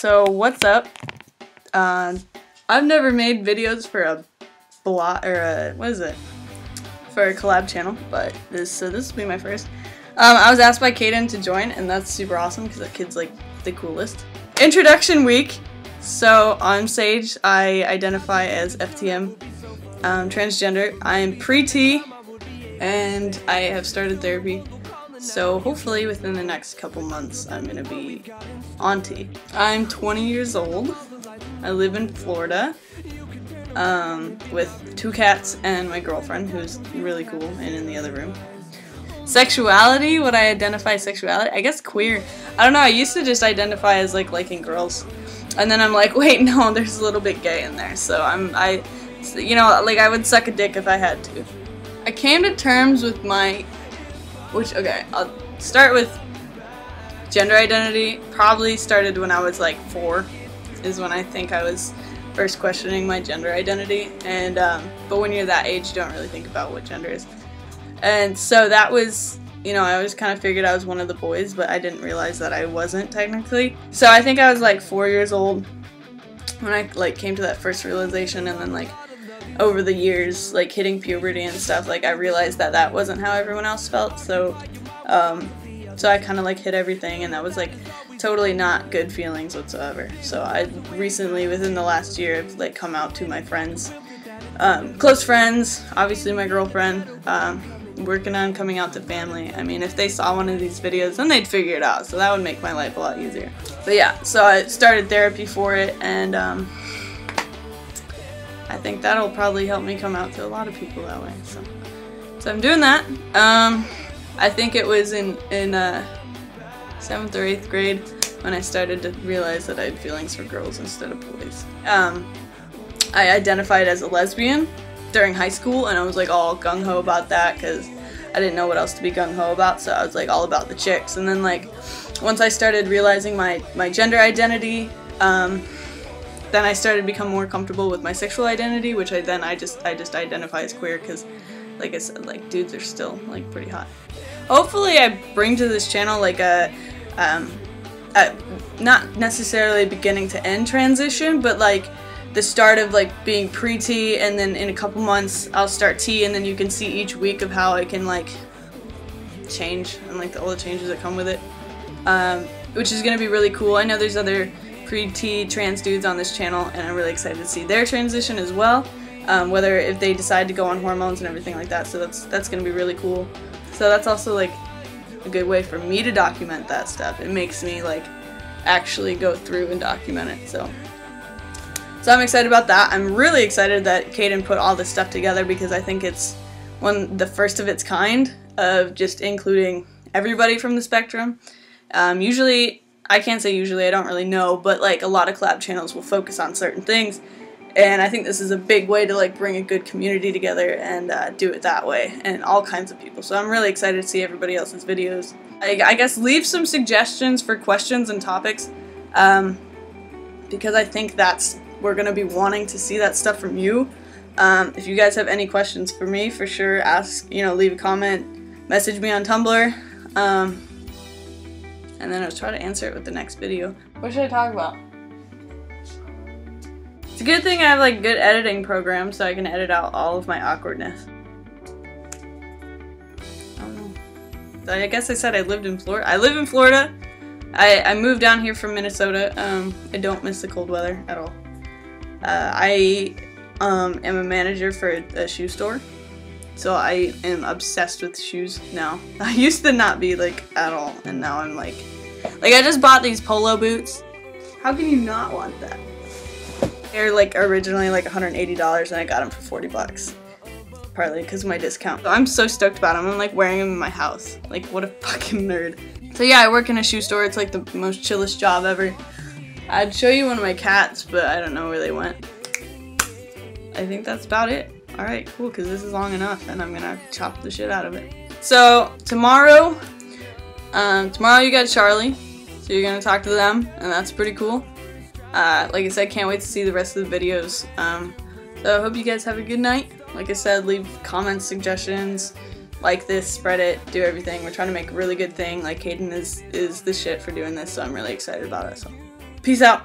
So what's up? I've never made videos for a blog or a, what is it? For a collab channel, but this will be my first. I was asked by Kaden to join, and that's super awesome because that kid's like the coolest. Introduction week. So I'm Sage. I identify as FTM, transgender. I'm pre-T, and I have started therapy. So hopefully within the next couple months I'm gonna be on T. I'm 20 years old. I live in Florida with 2 cats and my girlfriend, who's really cool and in the other room. Sexuality, what I identify sexuality? I guess queer. I don't know, I used to just identify as like liking girls. And then I'm like, wait, no, there's a little bit gay in there. So you know, like I would suck a dick if I had to. I came to terms with my, okay, I'll start with gender identity. Probably started when I was like 4, is when I think I was first questioning my gender identity. And, but when you're that age, you don't really think about what gender is. And so that was, you know, I always kind of figured I was one of the boys, but I didn't realize that I wasn't technically. So I think I was like 4 years old when I like came to that first realization, and then like over the years, like hitting puberty and stuff, like I realized that that wasn't how everyone else felt. So, so I kind of like hit everything, and that was like totally not good feelings whatsoever. So I recently, within the last year, have like come out to my friends, close friends, obviously my girlfriend, working on coming out to family. I mean, if they saw one of these videos, then they'd figure it out, so that would make my life a lot easier. But yeah, so I started therapy for it, and I think that'll probably help me come out to a lot of people that way. So I'm doing that. I think it was in 7th or 8th grade when I started to realize that I had feelings for girls instead of boys. I identified as a lesbian during high school, and I was like all gung-ho about that because I didn't know what else to be gung-ho about, so I was like all about the chicks. And then like once I started realizing my gender identity, then I started to become more comfortable with my sexual identity, which I just identify as queer because, like I said, like dudes are still like pretty hot. Hopefully I bring to this channel like a not necessarily beginning to end transition, but like the start of like being pre-T, and then in a couple months I'll start T, and then you can see each week of how I can like change and like all the changes that come with it, which is gonna be really cool. I know there's other pre-T trans dudes on this channel, and I'm really excited to see their transition as well, whether if they decide to go on hormones and everything like that. So that's gonna be really cool. So that's also like a good way for me to document that stuff. It makes me like actually go through and document it. So I'm excited about that. I'm really excited that Kaden put all this stuff together because I think it's the first of its kind of just including everybody from the spectrum. Usually, I can't say usually, I don't really know, but like a lot of collab channels will focus on certain things, and I think this is a big way to like bring a good community together and do it that way, and all kinds of people. So I'm really excited to see everybody else's videos. I guess leave some suggestions for questions and topics, because I think we're going to be wanting to see that stuff from you. If you guys have any questions for me, for sure ask, you know, leave a comment, message me on Tumblr, and then I'll try to answer it with the next video. What should I talk about? It's a good thing I have like good editing programs so I can edit out all of my awkwardness. I don't know. I guess I said I lived in Florida. I live in Florida. I moved down here from Minnesota. I don't miss the cold weather at all. I am a manager for a shoe store, so I am obsessed with shoes now. I used to not be like at all, and now I'm like I just bought these polo boots. How can you not want that? They're like originally like $180, and I got them for 40 bucks. Partly because of my discount. So I'm so stoked about them. I'm like wearing them in my house. Like what a fucking nerd. So yeah, I work in a shoe store. It's like the most chillest job ever. I'd show you one of my cats, but I don't know where they went. I think that's about it. Alright, cool, because this is long enough, and I'm gonna chop the shit out of it. So, tomorrow you got Charlie, so you're gonna talk to them, and that's pretty cool. Like I said, can't wait to see the rest of the videos. So I hope you guys have a good night. Like I said, leave comments, suggestions, like this, spread it, do everything. We're trying to make a really good thing. Like Kaden is the shit for doing this, so I'm really excited about it. So Peace out.